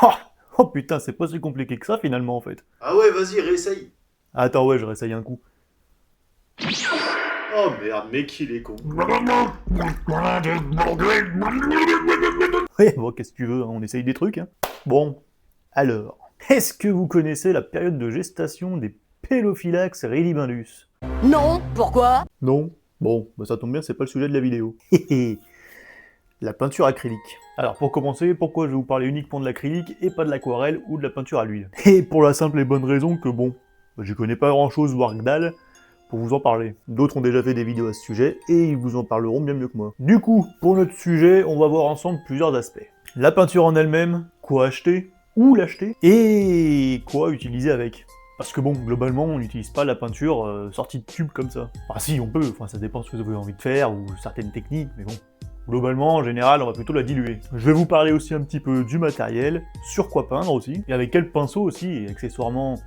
Oh, oh putain, c'est pas si compliqué que ça finalement en fait. Ah ouais, vas-y, réessaye. Attends, ouais, je réessaye un coup. Oh merde, mec, il est con. Ouais, bon, qu'est-ce que tu veux, hein, on essaye des trucs, hein. Bon, alors, est-ce que vous connaissez la période de gestation des Pelophylax rilibindus? Non, pourquoi? Non? Bon, bah ça tombe bien, c'est pas le sujet de la vidéo. La peinture acrylique. Alors pour commencer, pourquoi je vais vous parler uniquement de l'acrylique et pas de l'aquarelle ou de la peinture à l'huile? Et pour la simple et bonne raison que bon, je connais pas grand chose, voire que dalle, pour vous en parler. D'autres ont déjà fait des vidéos à ce sujet, et ils vous en parleront bien mieux que moi. Du coup, pour notre sujet, on va voir ensemble plusieurs aspects. La peinture en elle-même, quoi acheter, où l'acheter, et quoi utiliser avec. Parce que bon, globalement, on n'utilise pas la peinture sortie de tube comme ça. Enfin si, on peut, enfin ça dépend de ce que vous avez envie de faire, ou certaines techniques, mais bon. Globalement, en général, on va plutôt la diluer. Je vais vous parler aussi un petit peu du matériel, sur quoi peindre aussi, et avec quel pinceau aussi, et accessoirement,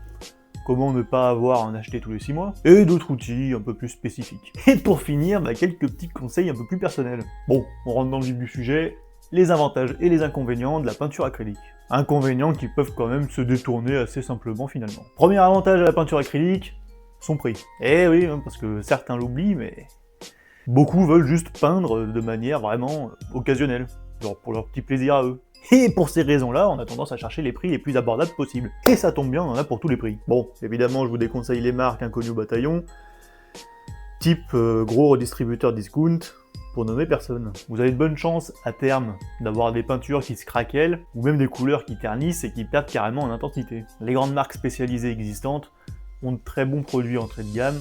comment ne pas avoir à en acheter tous les 6 mois, et d'autres outils un peu plus spécifiques. Et pour finir, quelques petits conseils un peu plus personnels. Bon, on rentre dans le vif du sujet, les avantages et les inconvénients de la peinture acrylique. Inconvénients qui peuvent quand même se détourner assez simplement finalement. Premier avantage à la peinture acrylique, son prix. Eh oui, parce que certains l'oublient, mais beaucoup veulent juste peindre de manière vraiment occasionnelle, genre pour leur petit plaisir à eux. Et pour ces raisons-là, on a tendance à chercher les prix les plus abordables possibles. Et ça tombe bien, on en a pour tous les prix. Bon, évidemment, je vous déconseille les marques inconnues au bataillon, type gros redistributeur discount, pour nommer personne. Vous avez de bonnes chances, à terme, d'avoir des peintures qui se craquellent, ou même des couleurs qui ternissent et qui perdent carrément en intensité. Les grandes marques spécialisées existantes ont de très bons produits entrée de gamme,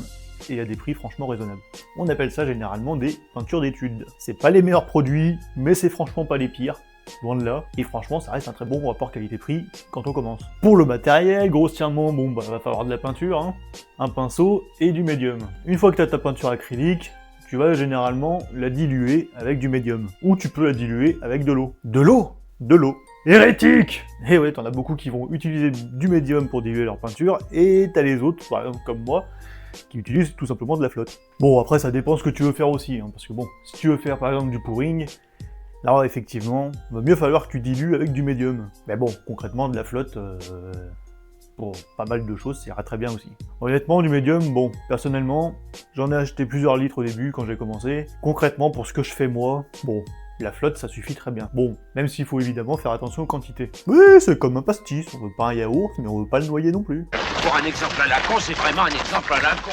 et à des prix franchement raisonnables. On appelle ça généralement des peintures d'études. C'est pas les meilleurs produits, mais c'est franchement pas les pires, loin de là, et franchement ça reste un très bon rapport qualité-prix quand on commence. Pour le matériel, grossièrement, bon va falloir de la peinture, hein, un pinceau et du médium. Une fois que t'as ta peinture acrylique, tu vas généralement la diluer avec du médium, ou tu peux la diluer avec de l'eau. De l'eau? De l'eau. Hérétique! Et ouais, t'en as beaucoup qui vont utiliser du médium pour diluer leur peinture, et t'as les autres, par exemple comme moi, qui utilisent tout simplement de la flotte. Bon, après, ça dépend ce que tu veux faire aussi, hein, parce que bon, si tu veux faire par exemple du pouring, là, effectivement, il va mieux falloir que tu dilues avec du médium. Mais bon, concrètement, de la flotte, pour pas mal de choses, ça ira très bien aussi. Honnêtement, du médium, bon, personnellement, j'en ai acheté plusieurs litres au début quand j'ai commencé. Concrètement, pour ce que je fais moi, bon, la flotte, ça suffit très bien. Bon, même s'il faut évidemment faire attention aux quantités. Oui, c'est comme un pastis, on veut pas un yaourt, mais on veut pas le noyer non plus. Pour un exemple à la con, c'est vraiment un exemple à la con.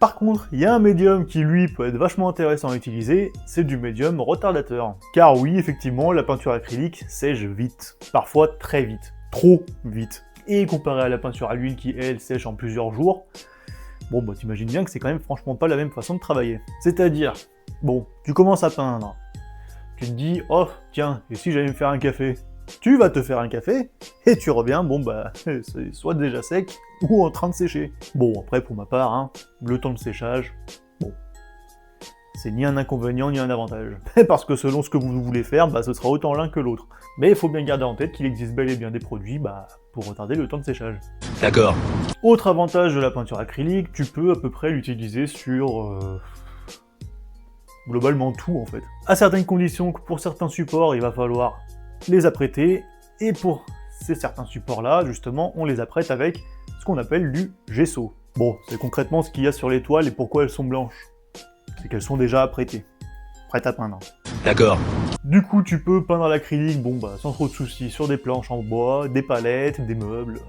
Par contre, il y a un médium qui lui peut être vachement intéressant à utiliser, c'est du médium retardateur. Car oui, effectivement, la peinture acrylique sèche vite. Parfois très vite. Trop vite. Et comparé à la peinture à l'huile qui, elle, sèche en plusieurs jours, bon bah t'imagines bien que c'est quand même franchement pas la même façon de travailler. C'est-à-dire, bon, tu commences à peindre, tu te dis, oh tiens, et si j'allais me faire un café? Tu vas te faire un café, et tu reviens, bon bah, c'est soit déjà sec, ou en train de sécher. Bon, après, pour ma part, hein, le temps de séchage, bon, c'est ni un inconvénient ni un avantage. Parce que selon ce que vous voulez faire, ce sera autant l'un que l'autre. Mais il faut bien garder en tête qu'il existe bel et bien des produits, pour retarder le temps de séchage. D'accord. Autre avantage de la peinture acrylique, tu peux à peu près l'utiliser sur globalement tout en fait. À certaines conditions, pour certains supports, il va falloir les apprêter, et pour ces certains supports-là, justement, on les apprête avec ce qu'on appelle du gesso. Bon, c'est concrètement ce qu'il y a sur les toiles et pourquoi elles sont blanches. C'est qu'elles sont déjà apprêtées, prêtes à peindre. D'accord. Du coup, tu peux peindre à l'acrylique, sans trop de soucis, sur des planches en bois, des palettes, des meubles,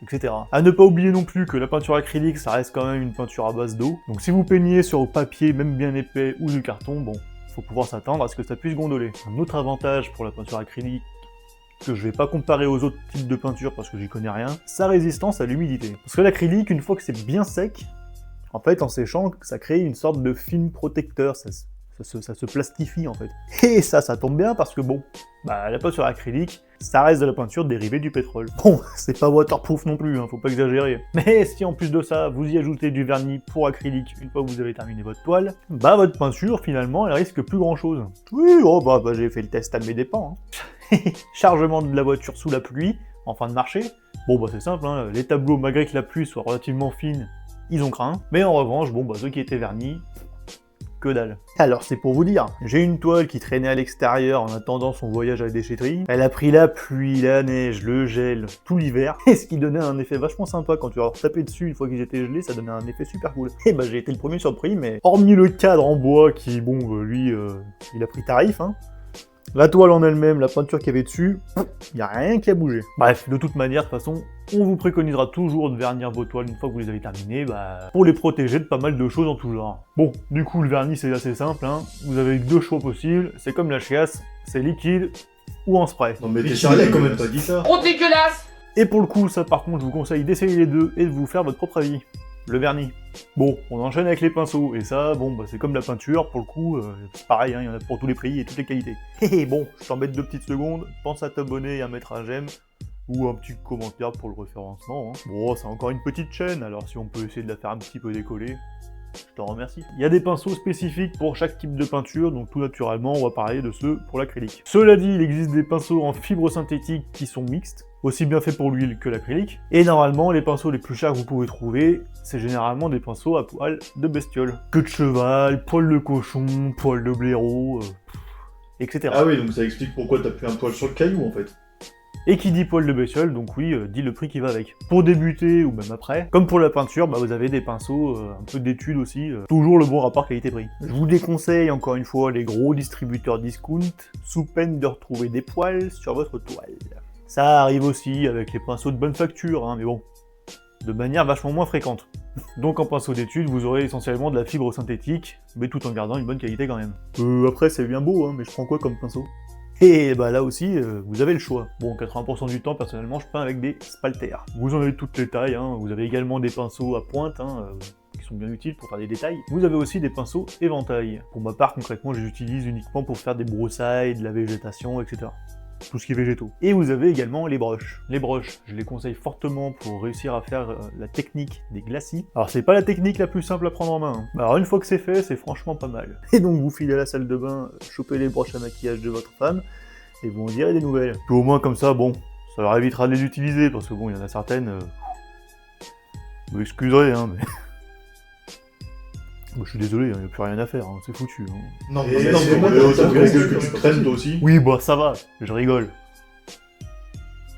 etc. À ne pas oublier non plus que la peinture acrylique, ça reste quand même une peinture à base d'eau. Donc si vous peignez sur papier, même bien épais, ou du carton, bon, faut pouvoir s'attendre à ce que ça puisse gondoler. Un autre avantage pour la peinture acrylique, que je vais pas comparer aux autres types de peinture parce que j'y connais rien, sa résistance à l'humidité. Parce que l'acrylique, une fois que c'est bien sec, en fait, en séchant, ça crée une sorte de film protecteur, ça se plastifie en fait. Et ça tombe bien parce que bon, la peinture acrylique, ça reste de la peinture dérivée du pétrole. Bon, c'est pas waterproof non plus, hein, faut pas exagérer. Mais si en plus de ça, vous y ajoutez du vernis pour acrylique une fois que vous avez terminé votre toile, votre peinture finalement, elle risque plus grand chose. Oui, j'ai fait le test à mes dépens. Hein. Chargement de la voiture sous la pluie, en fin de marché. Bon c'est simple, hein, les tableaux, malgré que la pluie soit relativement fine, ils ont craint. Mais en revanche, ceux qui étaient vernis, que dalle. Alors c'est pour vous dire, j'ai une toile qui traînait à l'extérieur en attendant son voyage à la déchetterie. Elle a pris la pluie, la neige, le gel, tout l'hiver, et ce qui donnait un effet vachement sympa quand tu leur tapais dessus une fois qu'ils étaient gelés, ça donnait un effet super cool. Et bah j'ai été le premier surpris, mais hormis le cadre en bois qui, bon, lui, il a pris tarif, hein. La toile en elle-même, la peinture qu'il y avait dessus, il n'y a rien qui a bougé. Bref, de toute manière, de toute façon, on vous préconisera toujours de vernir vos toiles une fois que vous les avez terminées, pour les protéger de pas mal de choses en tout genre. Bon, du coup, le vernis, c'est assez simple, hein. Vous avez deux choix possibles, c'est comme la chiasse, c'est liquide ou en spray. Non mais t'es sérieux, il a quand même pas dit ça. Trop dégueulasse! Et pour le coup, ça par contre, je vous conseille d'essayer les deux et de vous faire votre propre avis. Le vernis. Bon, on enchaîne avec les pinceaux, et ça, bon, c'est comme la peinture, pour le coup, c'est pareil, hein, il y en a pour tous les prix et toutes les qualités. Et bon, je t'embête 2 petites secondes, pense à t'abonner et à mettre un j'aime, ou un petit commentaire pour le référencement. Hein. Bon, c'est encore une petite chaîne, alors si on peut essayer de la faire un petit peu décoller, je t'en remercie. Il y a des pinceaux spécifiques pour chaque type de peinture, donc tout naturellement, on va parler de ceux pour l'acrylique. Cela dit, il existe des pinceaux en fibre synthétique qui sont mixtes, aussi bien faits pour l'huile que l'acrylique. Et normalement, les pinceaux les plus chers que vous pouvez trouver, c'est généralement des pinceaux à poil de bestiole. Queue de cheval, poil de cochon, poil de blaireau, etc. Ah oui, donc ça explique pourquoi t'as pris un poil sur le caillou en fait. Et qui dit poil de bestiole, donc oui, dit le prix qui va avec. Pour débuter, ou même après, comme pour la peinture, vous avez des pinceaux, un peu d'études aussi, toujours le bon rapport qualité-prix. Je vous déconseille, encore une fois, les gros distributeurs discount, sous peine de retrouver des poils sur votre toile. Ça arrive aussi avec les pinceaux de bonne facture, hein, mais bon, de manière vachement moins fréquente. Donc en pinceau d'études, vous aurez essentiellement de la fibre synthétique, mais tout en gardant une bonne qualité quand même. Après c'est bien beau, hein, mais je prends quoi comme pinceau? Et là aussi, vous avez le choix. Bon, 80% du temps, personnellement, je peins avec des spalters. Vous en avez toutes les tailles, hein. Vous avez également des pinceaux à pointe, hein, qui sont bien utiles pour faire des détails. Vous avez aussi des pinceaux éventail. Pour ma part, concrètement, je les utilise uniquement pour faire des broussailles, de la végétation, etc. Tout ce qui est végétaux. Et vous avez également les brushes. Les brushes, je les conseille fortement pour réussir à faire la technique des glacis. Alors c'est pas la technique la plus simple à prendre en main. Hein. Alors une fois que c'est fait, c'est franchement pas mal. Et donc vous filez à la salle de bain, chopez les brushes à maquillage de votre femme, et vous en direz des nouvelles. Puis au moins comme ça, bon, ça leur évitera de les utiliser, parce que bon, il y en a certaines... Vous excuserez, hein, mais... Moi, je suis désolé, il n'y a plus rien à faire, hein, c'est foutu. Hein. Non, mais c'est pas autant que tu traînes toi aussi. Oui, ça va, je rigole.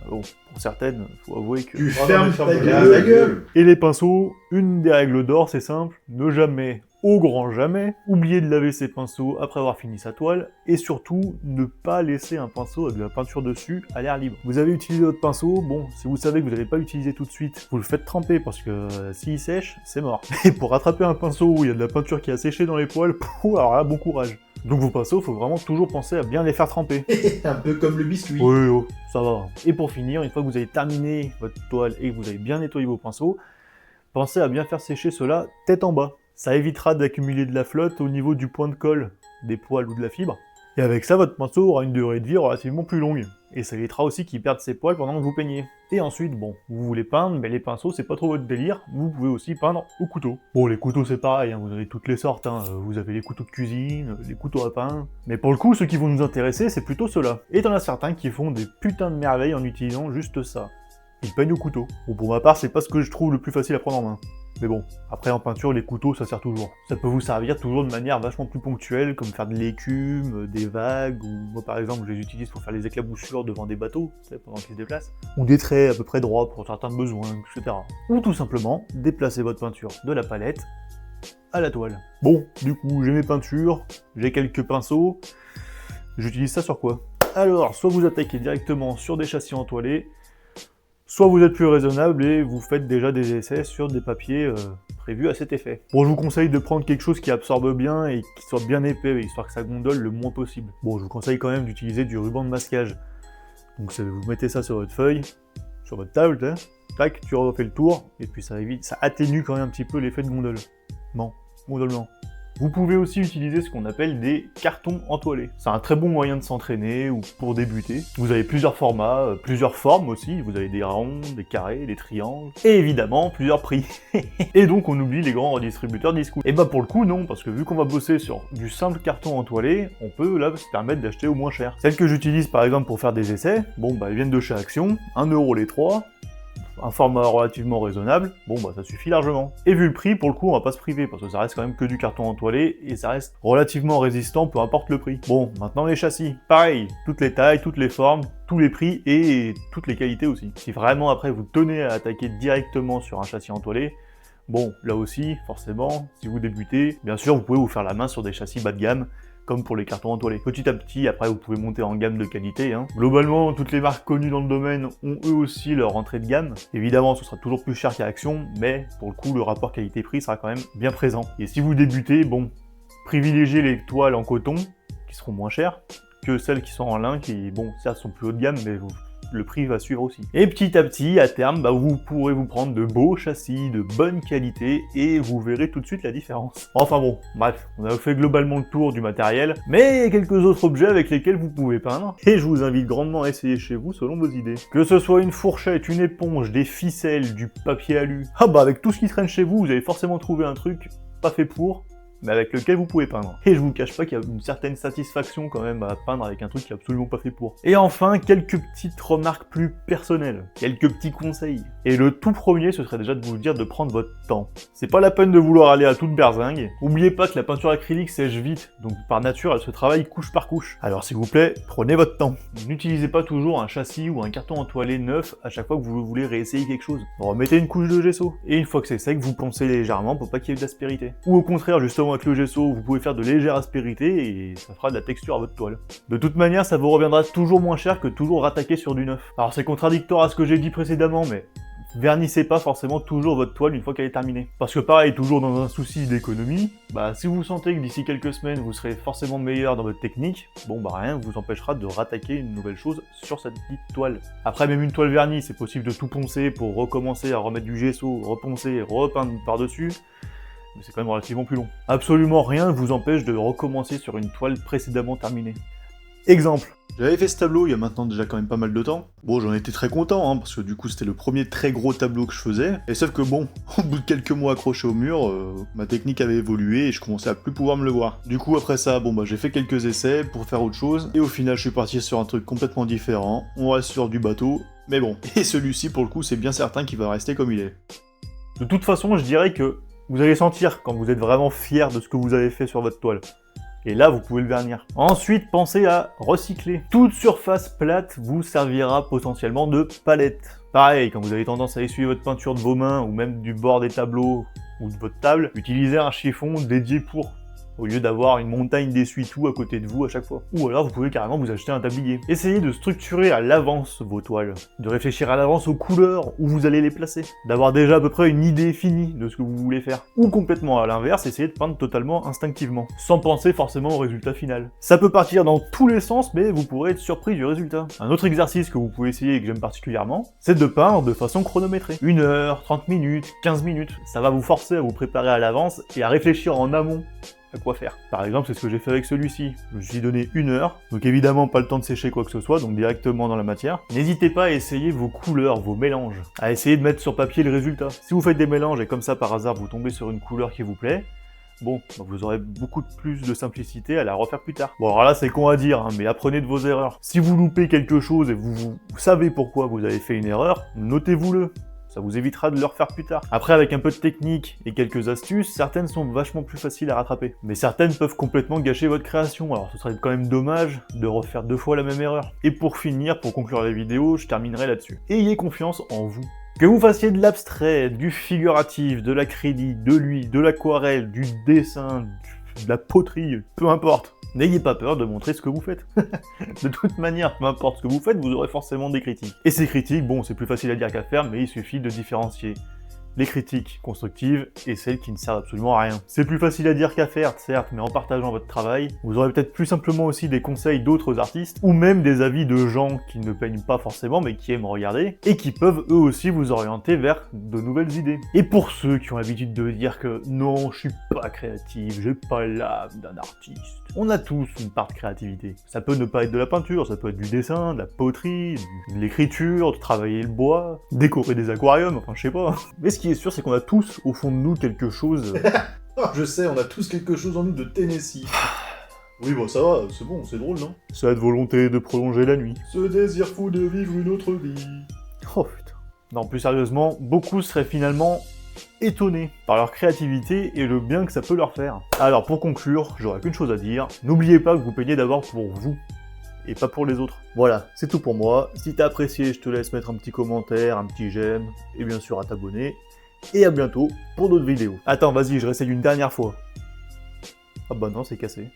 Bon, pour certaines, faut avouer que... Tu fermes ta gueule. Et les pinceaux, une des règles d'or, c'est simple, ne jamais, au grand jamais, oublier de laver ses pinceaux après avoir fini sa toile, et surtout, ne pas laisser un pinceau avec de la peinture dessus à l'air libre. Vous avez utilisé votre pinceau, bon, si vous savez que vous n'allez pas l'utiliser tout de suite, vous le faites tremper, parce que s'il sèche, c'est mort. Et pour rattraper un pinceau où il y a de la peinture qui a séché dans les poils, alors là, bon courage. Donc vos pinceaux, faut vraiment toujours penser à bien les faire tremper. Un peu comme le biscuit. Oui, oh, ça va. Et pour finir, une fois que vous avez terminé votre toile et que vous avez bien nettoyé vos pinceaux, pensez à bien faire sécher cela tête en bas. Ça évitera d'accumuler de la flotte au niveau du point de colle, des poils ou de la fibre. Et avec ça, votre pinceau aura une durée de vie relativement plus longue. Et ça évitera aussi qu'il perde ses poils pendant que vous peignez. Et ensuite, bon, vous voulez peindre, mais les pinceaux, c'est pas trop votre délire, vous pouvez aussi peindre au couteau. Bon, les couteaux, c'est pareil, hein, vous avez toutes les sortes, hein. Vous avez les couteaux de cuisine, les couteaux à pain... Mais pour le coup, ceux qui vont nous intéresser, c'est plutôt ceux-là. Et t'en as certains qui font des putains de merveilles en utilisant juste ça. Ils peignent au couteau. Bon, pour ma part, c'est pas ce que je trouve le plus facile à prendre en main. Mais bon, après en peinture, les couteaux, ça sert toujours. Ça peut vous servir toujours de manière vachement plus ponctuelle, comme faire de l'écume, des vagues, ou moi par exemple, je les utilise pour faire les éclaboussures devant des bateaux, pendant qu'ils se déplacent. Ou des traits à peu près droits pour certains besoins, etc. Ou tout simplement, déplacer votre peinture de la palette à la toile. Bon, du coup, j'ai mes peintures, j'ai quelques pinceaux, j'utilise ça sur quoi? Alors, soit vous attaquez directement sur des châssis entoilés, soit vous êtes plus raisonnable et vous faites déjà des essais sur des papiers prévus à cet effet. Bon, je vous conseille de prendre quelque chose qui absorbe bien et qui soit bien épais, histoire que ça gondole le moins possible. Bon, je vous conseille quand même d'utiliser du ruban de masquage. Donc vous mettez ça sur votre feuille, sur votre table, tac, tu refais le tour, et puis ça évite, ça atténue quand même un petit peu l'effet de gondolement. Vous pouvez aussi utiliser ce qu'on appelle des cartons entoilés. C'est un très bon moyen de s'entraîner ou pour débuter. Vous avez plusieurs formats, plusieurs formes aussi. Vous avez des ronds, des carrés, des triangles, et évidemment plusieurs prix. Et donc on oublie les grands redistributeurs discount. Et pour le coup non, parce que vu qu'on va bosser sur du simple carton entoilé, on peut là se permettre d'acheter au moins cher. Celles que j'utilise par exemple pour faire des essais, bon elles viennent de chez Action, 1€ les 3. un format relativement raisonnable, bon bah ça suffit largement. Et vu le prix, pour le coup on va pas se priver, parce que ça reste quand même que du carton entoilé, et ça reste relativement résistant peu importe le prix. Bon, maintenant les châssis, pareil, toutes les tailles, toutes les formes, tous les prix et toutes les qualités aussi. Si vraiment après vous tenez à attaquer directement sur un châssis entoilé, bon, là aussi, forcément, si vous débutez, bien sûr vous pouvez vous faire la main sur des châssis bas de gamme, comme pour les cartons entoilés. Petit à petit, après vous pouvez monter en gamme de qualité. Globalement, toutes les marques connues dans le domaine ont eux aussi leur entrée de gamme. Évidemment, ce sera toujours plus cher qu'à Action, mais pour le coup, le rapport qualité-prix sera quand même bien présent. Et si vous débutez, bon, privilégiez les toiles en coton, qui seront moins chères, que celles qui sont en lin, qui, bon, certes sont plus haut de gamme, mais le prix va suivre aussi. Et petit à petit, à terme, bah, vous pourrez vous prendre de beaux châssis, de bonne qualité, et vous verrez tout de suite la différence. Enfin bon, bref, on a fait globalement le tour du matériel, mais il y a quelques autres objets avec lesquels vous pouvez peindre, et je vous invite grandement à essayer chez vous selon vos idées. Que ce soit une fourchette, une éponge, des ficelles, du papier alu, ah bah avec tout ce qui traîne chez vous, vous allez forcément trouver un truc pas fait pour, mais avec lequel vous pouvez peindre. Et je vous cache pas qu'il y a une certaine satisfaction quand même à peindre avec un truc qui est absolument pas fait pour. Et enfin, quelques petites remarques plus personnelles, quelques petits conseils. Et le tout premier, ce serait déjà de vous dire de prendre votre temps. C'est pas la peine de vouloir aller à toute berzingue. Oubliez pas que la peinture acrylique sèche vite, donc par nature, elle se travaille couche par couche. Alors s'il vous plaît, prenez votre temps. N'utilisez pas toujours un châssis ou un carton entoilé neuf à chaque fois que vous voulez réessayer quelque chose. Remettez une couche de gesso. Et une fois que c'est sec, vous poncez légèrement pour pas qu'il y ait d'aspérité. Ou au contraire, justement, avec le gesso, vous pouvez faire de légères aspérités et ça fera de la texture à votre toile. De toute manière, ça vous reviendra toujours moins cher que toujours rattaquer sur du neuf. Alors c'est contradictoire à ce que j'ai dit précédemment, mais vernissez pas forcément toujours votre toile une fois qu'elle est terminée. Parce que pareil, toujours dans un souci d'économie, bah si vous sentez que d'ici quelques semaines vous serez forcément meilleur dans votre technique, bon bah rien vous empêchera de rattaquer une nouvelle chose sur cette petite toile. Après même une toile vernie, c'est possible de tout poncer pour recommencer à remettre du gesso, reponcer, repeindre par-dessus, mais c'est quand même relativement plus long. Absolument rien ne vous empêche de recommencer sur une toile précédemment terminée. Exemple. J'avais fait ce tableau il y a maintenant déjà quand même pas mal de temps. Bon, j'en étais très content, parce que du coup c'était le premier très gros tableau que je faisais. Et sauf que bon, au bout de quelques mois accroché au mur, ma technique avait évolué et je commençais à plus pouvoir me le voir. Du coup après ça, bon bah j'ai fait quelques essais pour faire autre chose. Et au final je suis parti sur un truc complètement différent. On reste sur du bateau, mais bon. Et celui-ci pour le coup c'est bien certain qu'il va rester comme il est. De toute façon, je dirais que vous allez sentir quand vous êtes vraiment fier de ce que vous avez fait sur votre toile. Et là, vous pouvez le vernir. Ensuite, pensez à recycler. Toute surface plate vous servira potentiellement de palette. Pareil, quand vous avez tendance à essuyer votre peinture de vos mains, ou même du bord des tableaux, ou de votre table, utilisez un chiffon dédié pour, au lieu d'avoir une montagne d'essuie-tout à côté de vous à chaque fois. Ou alors vous pouvez carrément vous acheter un tablier. Essayez de structurer à l'avance vos toiles, de réfléchir à l'avance aux couleurs où vous allez les placer, d'avoir déjà à peu près une idée finie de ce que vous voulez faire. Ou complètement à l'inverse, essayez de peindre totalement instinctivement, sans penser forcément au résultat final. Ça peut partir dans tous les sens, mais vous pourrez être surpris du résultat. Un autre exercice que vous pouvez essayer et que j'aime particulièrement, c'est de peindre de façon chronométrée. 1 heure, 30 minutes, 15 minutes. Ça va vous forcer à vous préparer à l'avance et à réfléchir en amont à quoi faire. Par exemple, c'est ce que j'ai fait avec celui-ci. Je me suis donné 1 heure, donc évidemment pas le temps de sécher quoi que ce soit, donc directement dans la matière. N'hésitez pas à essayer vos couleurs, vos mélanges, à essayer de mettre sur papier le résultat. Si vous faites des mélanges et comme ça par hasard vous tombez sur une couleur qui vous plaît, bon, vous aurez beaucoup plus de simplicité à la refaire plus tard. Bon alors là c'est con à dire, mais apprenez de vos erreurs. Si vous loupez quelque chose et vous savez pourquoi vous avez fait une erreur, notez-vous-le. Ça vous évitera de le refaire plus tard. Après, avec un peu de technique et quelques astuces, certaines sont vachement plus faciles à rattraper. Mais certaines peuvent complètement gâcher votre création, alors ce serait quand même dommage de refaire 2 fois la même erreur. Et pour finir, pour conclure la vidéo, je terminerai là-dessus. Ayez confiance en vous. Que vous fassiez de l'abstrait, du figuratif, de l'acrylique, de l'huile, de l'aquarelle, du dessin, de la poterie, peu importe. N'ayez pas peur de montrer ce que vous faites. De toute manière, peu importe ce que vous faites, vous aurez forcément des critiques. Et ces critiques, bon, c'est plus facile à dire qu'à faire, mais il suffit de différencier les critiques constructives et celles qui ne servent absolument à rien. C'est plus facile à dire qu'à faire, certes, mais en partageant votre travail, vous aurez peut-être plus simplement aussi des conseils d'autres artistes, ou même des avis de gens qui ne peignent pas forcément, mais qui aiment regarder, et qui peuvent eux aussi vous orienter vers de nouvelles idées. Et pour ceux qui ont l'habitude de dire que non, je suis pas créatif, j'ai pas l'âme d'un artiste, on a tous une part de créativité. Ça peut ne pas être de la peinture, ça peut être du dessin, de la poterie, de l'écriture, de travailler le bois, décorer des aquariums, enfin je sais pas. Mais ce qui est sûr, c'est qu'on a tous au fond de nous quelque chose... Je sais, on a tous quelque chose en nous de Tennessee. Oui, bon, ça va, c'est bon, c'est drôle, non? Cette volonté de prolonger la nuit. Ce désir fou de vivre une autre vie. Oh putain. Non, plus sérieusement, beaucoup seraient finalement étonnés par leur créativité et le bien que ça peut leur faire. Alors pour conclure, j'aurais qu'une chose à dire, n'oubliez pas que vous peignez d'abord pour vous, et pas pour les autres. Voilà, c'est tout pour moi. Si t'as apprécié, je te laisse mettre un petit commentaire, un petit j'aime, et bien sûr à t'abonner. Et à bientôt pour d'autres vidéos. Attends, vas-y, je réessaye une dernière fois. Ah bah non, c'est cassé.